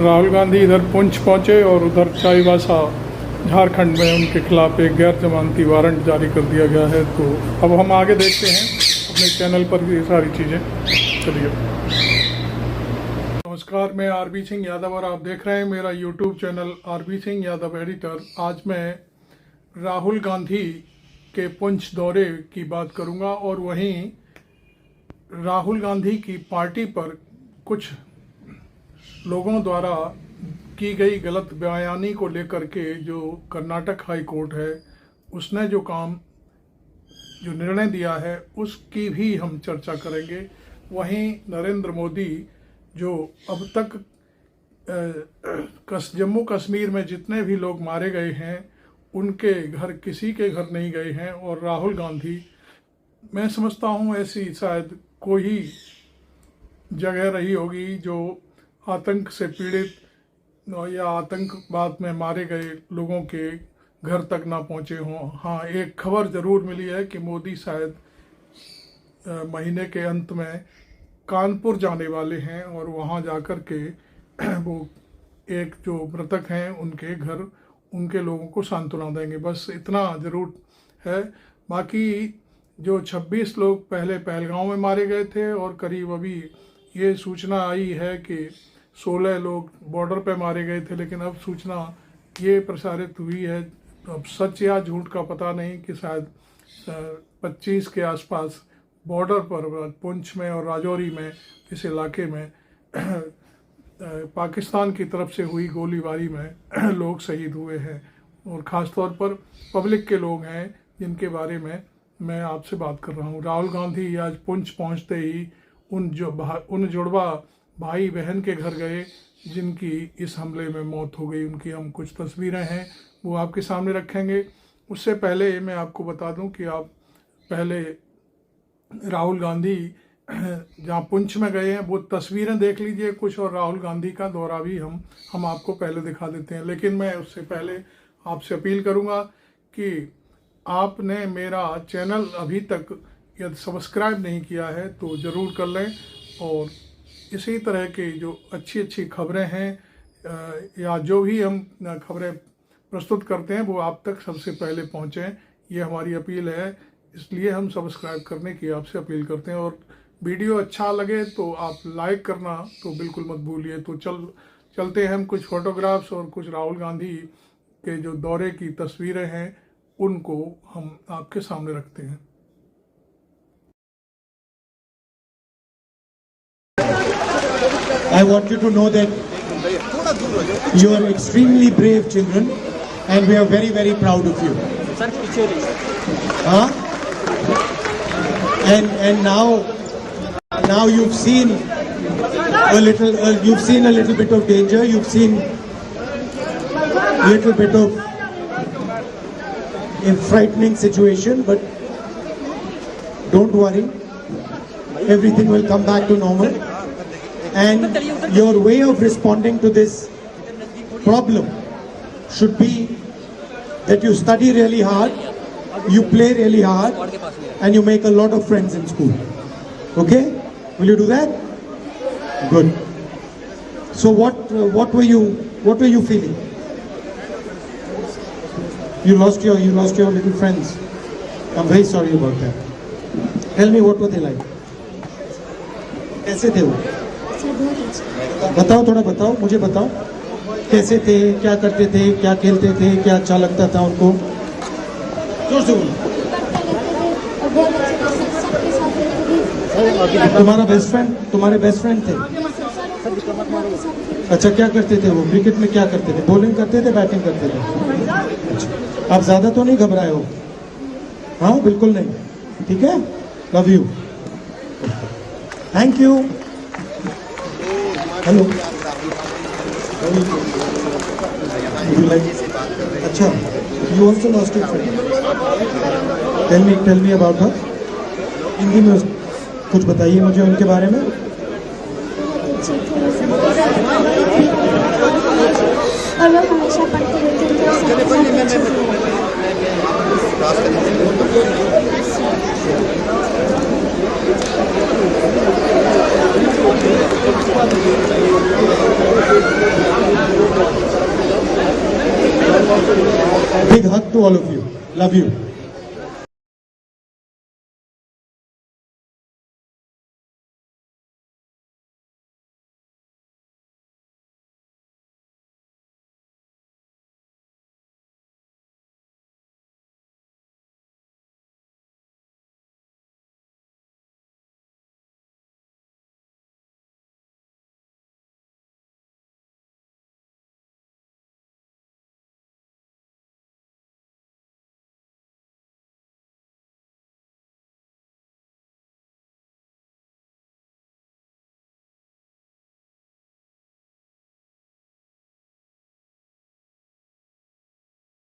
राहुल गांधी इधर पुंछ पहुंचे और उधर चाईबासा झारखंड में उनके खिलाफ एक गैर जमानती वारंट जारी कर दिया गया है। तो अब हम आगे देखते हैं अपने चैनल पर ये सारी चीज़ें। चलिए, नमस्कार, मैं आरबी सिंह यादव और आप देख रहे हैं मेरा YouTube channel RB Singh Yadav editor. आज मैं राहुल गांधी के पुंछ दौरे की बात करूंगा और वहीं राहुल गांधी की पार्टी पर कुछ लोगों द्वारा की गई गलत बयानी को लेकर के जो कर्नाटक हाई कोर्ट है उसने जो निर्णय दिया है उसकी भी हम चर्चा करेंगे। वहीं नरेंद्र मोदी जो अब तक जम्मू कश्मीर में जितने भी लोग मारे गए हैं उनके घर किसी के घर नहीं गए हैं, और राहुल गांधी, मैं समझता हूँ ऐसी शायद कोई जगह रही होगी जो आतंक से पीड़ित या आतंकवाद में मारे गए लोगों के घर तक ना पहुँचे हों। हाँ, एक खबर ज़रूर मिली है कि मोदी शायद महीने के अंत में कानपुर जाने वाले हैं और वहाँ जाकर के वो एक जो मृतक हैं उनके घर उनके लोगों को सांत्वना देंगे। बस इतना ज़रूर है। बाकी जो 26 लोग पहले पहलगांव में मारे गए थे और करीब अभी ये सूचना आई है कि 16 लोग बॉर्डर पे मारे गए थे, लेकिन अब सूचना ये प्रसारित हुई है, अब सच या झूठ का पता नहीं, कि शायद 25 के आसपास बॉर्डर पर पुंछ में और राजौरी में इस इलाके में पाकिस्तान की तरफ से हुई गोलीबारी में लोग शहीद हुए हैं, और ख़ास तौर पर पब्लिक के लोग हैं जिनके बारे में मैं आपसे बात कर रहा हूँ। राहुल गांधी आज पुंछ पहुँचते ही उन जुड़वा भाई बहन के घर गए जिनकी इस हमले में मौत हो गई। उनकी हम कुछ तस्वीरें हैं वो आपके सामने रखेंगे। उससे पहले मैं आपको बता दूं कि आप पहले राहुल गांधी जहाँ पुंछ में गए हैं वो तस्वीरें देख लीजिए कुछ, और राहुल गांधी का दौरा भी हम आपको पहले दिखा देते हैं। लेकिन मैं उससे पहले आपसे अपील करूँगा कि आपने मेरा चैनल अभी तक यदि सब्सक्राइब नहीं किया है तो ज़रूर कर लें, और इसी तरह की जो अच्छी अच्छी खबरें हैं या जो भी हम खबरें प्रस्तुत करते हैं वो आप तक सबसे पहले पहुँचें, ये हमारी अपील है। इसलिए हम सब्सक्राइब करने की आपसे अपील करते हैं, और वीडियो अच्छा लगे तो आप लाइक करना तो बिल्कुल मत भूलिए। तो चलते हैं हम कुछ फ़ोटोग्राफ्स और कुछ राहुल गांधी के जो दौरे की तस्वीरें हैं उनको हम आपके सामने रखते हैं। I want you to know that you are extremely brave children and we are very, very proud of you. And now you've seen a little bit of danger, you've seen a little bit of a frightening situation, but don't worry, everything will come back to normal. And your way of responding to this problem should be that you study really hard, you play really hard, and you make a lot of friends in school. Okay? Will you do that? Good. So what were you feeling? You lost your little friends. I'm very sorry about that. Tell me, what were they like? कैसे थे वो? बताओ, थोड़ा बताओ, मुझे बताओ कैसे थे, क्या करते थे, क्या खेलते थे, क्या अच्छा लगता था उनको? जोर से बोलो। तुम्हारे बेस्ट फ्रेंड थे? अच्छा, क्या करते थे वो? क्रिकेट में क्या करते थे? बॉलिंग करते थे, बैटिंग करते थे? अच्छा, आप ज्यादा तो नहीं घबराए हो? हाँ, बिल्कुल नहीं। ठीक है, love you, thank you. Hello, अच्छा, you also lost your friend. Tell me about her. Hindi में कुछ बताइए मुझे उनके बारे में। और लोग हमेशा पढ़ते रहते थे। big hug to all of you. Love you.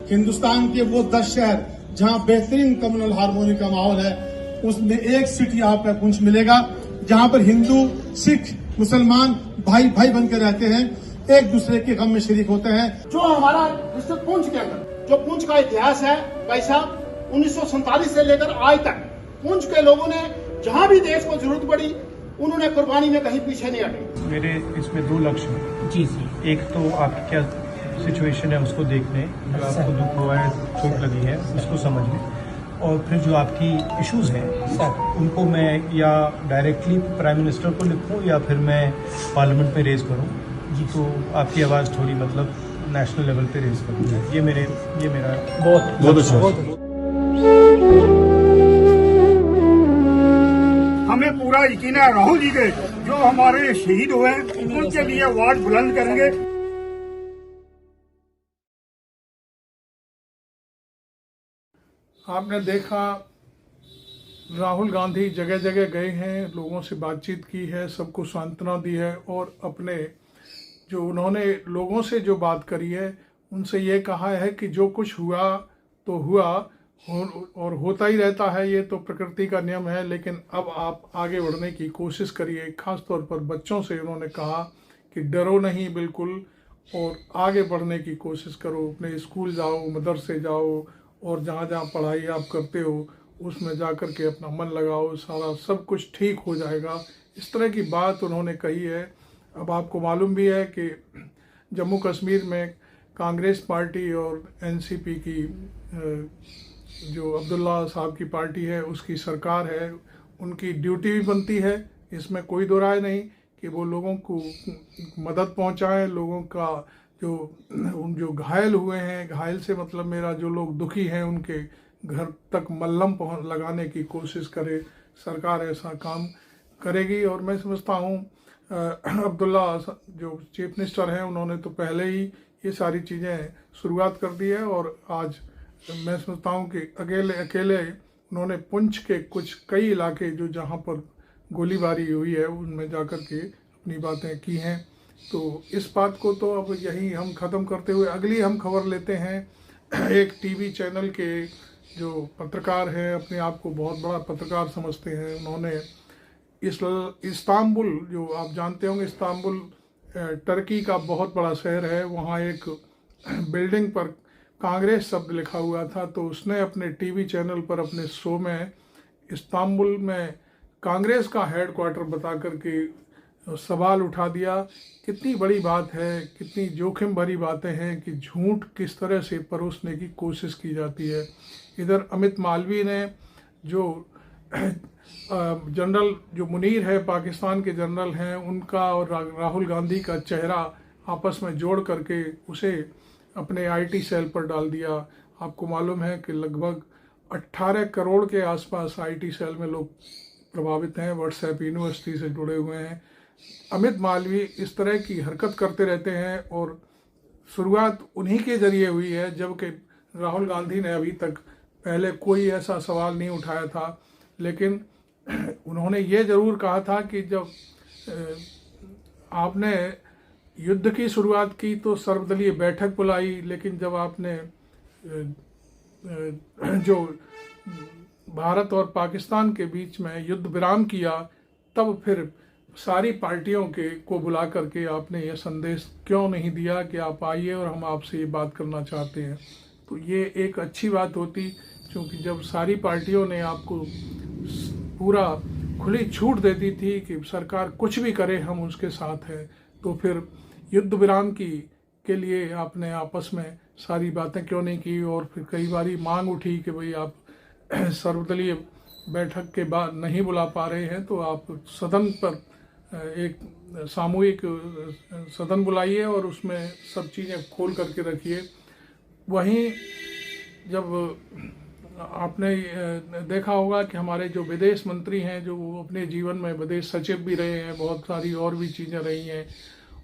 Hindustan के वो 10 शहर जहां बेहतरीन कम्युनल हार्मोनी का माहौल है, उसमें एक सीट यहाँ पे पुंछ मिलेगा, जहां पर हिंदू, सिख, मुसलमान भाई भाई बनकर रहते हैं, एक दूसरे के गम में शरीक होते हैं। जो हमारा डिस्ट्रिक्ट पुंछ के अंदर जो पुंछ का इतिहास है भाई साहब, 1947 से लेकर आज तक पुंछ के लोगों ने जहां भी देश को जरूरत पड़ी उन्होंने कुर्बानी में कहीं पीछे नहीं हटे। मेरे इसमें 2 लक्ष्य हैं जी सर। एक तो आपकी क्या सिचुएशन है उसको देखने, जो आपको दुख हुआ है, चोट लगी है, उसको समझने, और फिर जो आपकी इश्यूज हैं उनको मैं या डायरेक्टली प्राइम मिनिस्टर को लिखूं या फिर मैं पार्लियामेंट में रेज करूं जी, तो आपकी आवाज़ थोड़ी मतलब नेशनल लेवल पे रेज करूं। ये मेरा बहुत अच्छा। हमें पूरा यकीन है राहुल जी के जो हमारे शहीद हुए उनके लिए आवाज बुलंद करेंगे। आपने देखा राहुल गांधी जगह जगह गए हैं, लोगों से बातचीत की है, सबको सांत्वना दी है और अपने जो उन्होंने लोगों से जो बात करी है उनसे ये कहा है कि जो कुछ हुआ तो हुआ और होता ही रहता है, ये तो प्रकृति का नियम है, लेकिन अब आप आगे बढ़ने की कोशिश करिए। खास तौर पर बच्चों से उन्होंने कहा कि डरो नहीं बिल्कुल और आगे बढ़ने की कोशिश करो, अपने स्कूल जाओ, मदरसे जाओ और जहाँ जहाँ पढ़ाई आप करते हो उसमें जा कर के अपना मन लगाओ, सारा सब कुछ ठीक हो जाएगा। इस तरह की बात उन्होंने कही है। अब आपको मालूम भी है कि जम्मू कश्मीर में कांग्रेस पार्टी और एनसीपी की जो अब्दुल्ला साहब की पार्टी है उसकी सरकार है, उनकी ड्यूटी भी बनती है, इसमें कोई दो राय नहीं कि वो लोगों को मदद पहुंचाएं, लोगों का जो घायल हुए हैं, घायल से मतलब मेरा जो लोग दुखी हैं उनके घर तक मल्लम लगाने की कोशिश करे। सरकार ऐसा काम करेगी और मैं समझता हूँ अब्दुल्ला जो चीफ मिनिस्टर हैं उन्होंने तो पहले ही ये सारी चीज़ें शुरुआत कर दी है और आज मैं समझता हूँ कि अकेले उन्होंने पुंछ के कई इलाके जो जहाँ पर गोलीबारी हुई है उनमें जाकर के अपनी बातें की हैं। तो इस बात को तो अब यही हम ख़त्म करते हुए अगली हम खबर लेते हैं। एक टीवी चैनल के जो पत्रकार हैं, अपने आप को बहुत बड़ा पत्रकार समझते हैं, उन्होंने इस्तांबुल, जो आप जानते होंगे इस्तांबुल टर्की का बहुत बड़ा शहर है, वहाँ एक बिल्डिंग पर कांग्रेस शब्द लिखा हुआ था, तो उसने अपने टीवी चैनल पर अपने शो में इस्तांबुल में कांग्रेस का हेडक्वार्टर बता करके सवाल उठा दिया। कितनी बड़ी बात है, कितनी जोखिम भरी बातें हैं कि झूठ किस तरह से परोसने की कोशिश की जाती है। इधर अमित मालवीय ने जो जनरल जो मुनीर है, पाकिस्तान के जनरल हैं, उनका और राहुल गांधी का चेहरा आपस में जोड़ करके उसे अपने आईटी सेल पर डाल दिया। आपको मालूम है कि लगभग 18 करोड़ के आसपास आईटी सेल में लोग प्रभावित हैं, व्हाट्सएप यूनिवर्सिटी से जुड़े हुए हैं। अमित मालवीय इस तरह की हरकत करते रहते हैं और शुरुआत उन्हीं के जरिए हुई है, जबकि राहुल गांधी ने अभी तक पहले कोई ऐसा सवाल नहीं उठाया था। लेकिन उन्होंने ये ज़रूर कहा था कि जब आपने युद्ध की शुरुआत की तो सर्वदलीय बैठक बुलाई, लेकिन जब आपने जो भारत और पाकिस्तान के बीच में युद्ध विराम किया तब फिर सारी पार्टियों को बुला करके आपने ये संदेश क्यों नहीं दिया कि आप आइए और हम आपसे ये बात करना चाहते हैं। तो ये एक अच्छी बात होती, क्योंकि जब सारी पार्टियों ने आपको पूरा खुली छूट देती थी कि सरकार कुछ भी करे हम उसके साथ हैं, तो फिर युद्ध विराम के लिए आपने आपस में सारी बातें क्यों नहीं की। और फिर कई बारी मांग उठी कि भाई आप सर्वदलीय बैठक के बाद नहीं बुला पा रहे हैं तो आप सदन पर एक सामूहिक सदन बुलाइए और उसमें सब चीज़ें खोल करके रखिए। वहीं जब आपने देखा होगा कि हमारे जो विदेश मंत्री हैं, जो वो अपने जीवन में विदेश सचिव भी रहे हैं, बहुत सारी और भी चीज़ें रही हैं,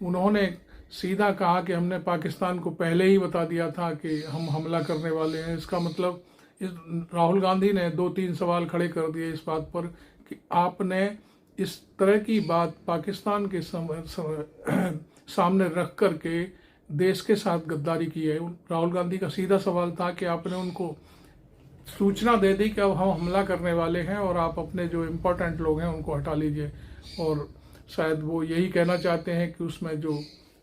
उन्होंने सीधा कहा कि हमने पाकिस्तान को पहले ही बता दिया था कि हम हमला करने वाले हैं। इसका मतलब राहुल गांधी ने 2-3 सवाल खड़े कर दिए इस बात पर कि आपने इस तरह की बात पाकिस्तान के सामने रख करके देश के साथ गद्दारी की है। राहुल गांधी का सीधा सवाल था कि आपने उनको सूचना दे दी कि अब हम हमला करने वाले हैं और आप अपने जो इम्पोर्टेंट लोग हैं उनको हटा लीजिए। और शायद वो यही कहना चाहते हैं कि उसमें जो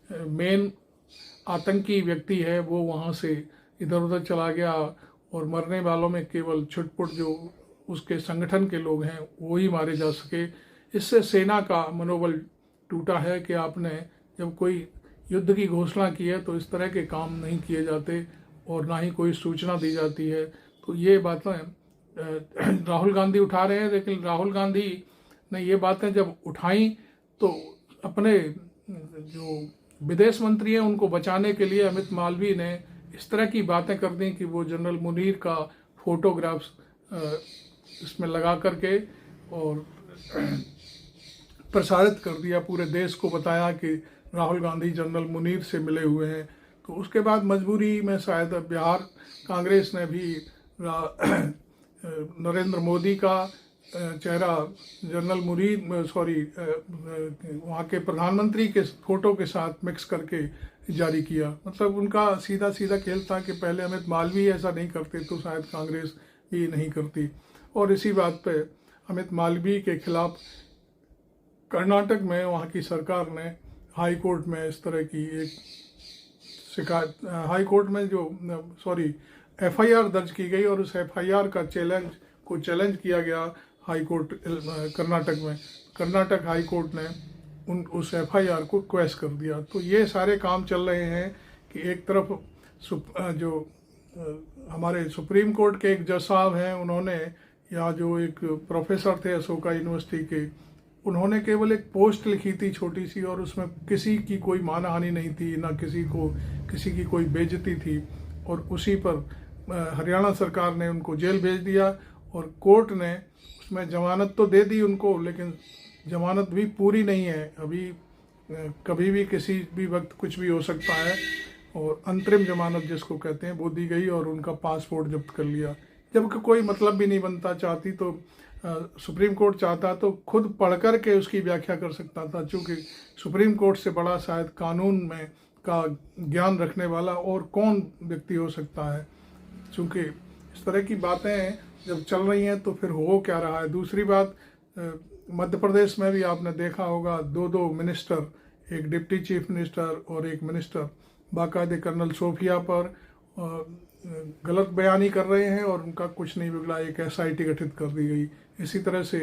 मेन आतंकी व्यक्ति है वो वहाँ से इधर उधर चला गया और मरने वालों में केवल छुटपुट जो उसके संगठन के लोग हैं वो ही मारे जा सके। इससे सेना का मनोबल टूटा है कि आपने जब कोई युद्ध की घोषणा की है तो इस तरह के काम नहीं किए जाते और ना ही कोई सूचना दी जाती है। तो ये बातें राहुल गांधी उठा रहे हैं, लेकिन राहुल गांधी ने ये बातें जब उठाई तो अपने जो विदेश मंत्री हैं उनको बचाने के लिए अमित मालवीय ने इस तरह की बातें कर दी कि वो जनरल मुनीर का फोटोग्राफ्स इसमें लगा करके और प्रसारित कर दिया, पूरे देश को बताया कि राहुल गांधी जनरल मुनीर से मिले हुए हैं। तो उसके बाद मजबूरी में शायद बिहार कांग्रेस ने भी नरेंद्र मोदी का चेहरा जनरल मुनीर वहाँ के प्रधानमंत्री के फोटो के साथ मिक्स करके जारी किया। मतलब उनका सीधा सीधा खेल था कि पहले अमित मालवीय ऐसा नहीं करते तो शायद कांग्रेस भी नहीं करती। और इसी बात पे अमित मालवीय के खिलाफ कर्नाटक में वहाँ की सरकार ने हाई कोर्ट में इस तरह की एक शिकायत, हाई कोर्ट में एफआईआर दर्ज की गई और उस एफआईआर का चैलेंज किया गया हाई कोर्ट कर्नाटक में। कर्नाटक हाई कोर्ट ने उस एफआईआर को क्वैश कर दिया। तो ये सारे काम चल रहे हैं कि एक तरफ हमारे सुप्रीम कोर्ट के एक जज साहब हैं, उन्होंने या जो एक प्रोफेसर थे अशोका यूनिवर्सिटी के, उन्होंने केवल एक पोस्ट लिखी थी छोटी सी और उसमें किसी की कोई मानहानि नहीं थी, ना किसी की कोई बेइज्जती थी। और उसी पर हरियाणा सरकार ने उनको जेल भेज दिया और कोर्ट ने उसमें जमानत तो दे दी उनको, लेकिन जमानत भी पूरी नहीं है। अभी कभी भी किसी भी वक्त कुछ भी हो सकता है और अंतरिम जमानत जिसको कहते हैं वो दी गई और उनका पासपोर्ट जब्त कर लिया, जबकि कोई मतलब भी नहीं बनता। चाहती तो सुप्रीम कोर्ट चाहता तो खुद पढ़ कर के उसकी व्याख्या कर सकता था, चूँकि सुप्रीम कोर्ट से बड़ा शायद कानून में का ज्ञान रखने वाला और कौन व्यक्ति हो सकता है। चूँकि इस तरह की बातें जब चल रही हैं तो फिर हो क्या रहा है। दूसरी बात, मध्य प्रदेश में भी आपने देखा होगा 2 मिनिस्टर, एक डिप्टी चीफ मिनिस्टर और एक मिनिस्टर बाकायदे कर्नल सोफिया पर गलत बयानी कर रहे हैं और उनका कुछ नहीं बिगड़ा, एक एसआईटी गठित कर दी गई। इसी तरह से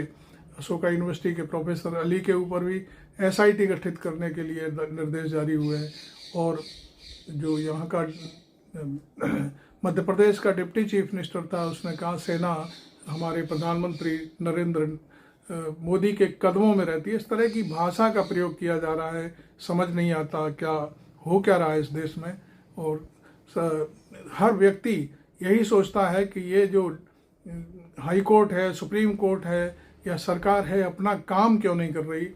अशोका यूनिवर्सिटी के प्रोफेसर अली के ऊपर भी एसआईटी गठित करने के लिए निर्देश जारी हुए हैं। और जो यहाँ का मध्य प्रदेश का डिप्टी चीफ मिनिस्टर था, उसने कहा सेना हमारे प्रधानमंत्री नरेंद्र मोदी के कदमों में रहती है। इस तरह की भाषा का प्रयोग किया जा रहा है, समझ नहीं आता क्या रहा है इस देश में। और हर व्यक्ति यही सोचता है कि ये जो हाई कोर्ट है, सुप्रीम कोर्ट है या सरकार है, अपना काम क्यों नहीं कर रही।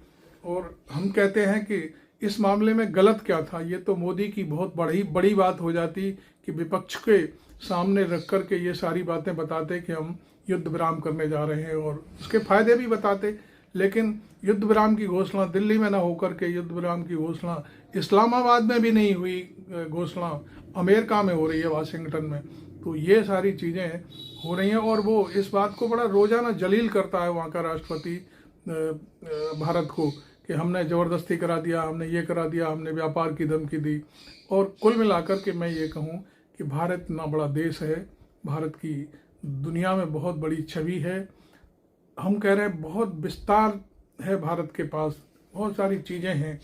और हम कहते हैं कि इस मामले में गलत क्या था। ये तो मोदी की बहुत बड़ी बात हो जाती कि विपक्ष के सामने रख कर के ये सारी बातें बताते कि हम युद्ध विराम करने जा रहे हैं और उसके फायदे भी बताते। लेकिन युद्ध विराम की घोषणा दिल्ली में ना होकर के युद्ध विराम की घोषणा इस्लामाबाद में भी नहीं हुई, घोषणा अमेरिका में हो रही है, वाशिंगटन में। तो ये सारी चीज़ें हो रही हैं और वो इस बात को बड़ा रोजाना जलील करता है वहाँ का राष्ट्रपति भारत को कि हमने ज़बरदस्ती करा दिया, हमने ये करा दिया, हमने व्यापार की धमकी दी। और कुल मिलाकर के मैं ये कहूँ कि भारत इतना बड़ा देश है, भारत की दुनिया में बहुत बड़ी छवि है। हम कह रहे हैं बहुत विस्तार है भारत के पास, बहुत सारी चीज़ें हैं,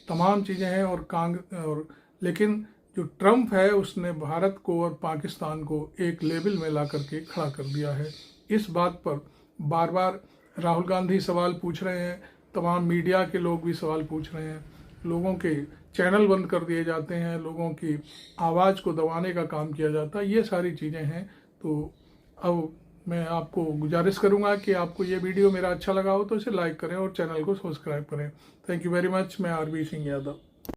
तमाम चीज़ें हैं और लेकिन जो ट्रंप है उसने भारत को और पाकिस्तान को एक लेवल में ला करके खड़ा कर दिया है। इस बात पर बार बार राहुल गांधी सवाल पूछ रहे हैं, तमाम मीडिया के लोग भी सवाल पूछ रहे हैं, लोगों के चैनल बंद कर दिए जाते हैं, लोगों की आवाज़ को दबाने का काम किया जाता है, ये सारी चीज़ें हैं। तो अब मैं आपको गुजारिश करूंगा कि आपको ये वीडियो मेरा अच्छा लगा हो तो इसे लाइक करें और चैनल को सब्सक्राइब करें। Thank you very much. मैं आरबी सिंह यादव।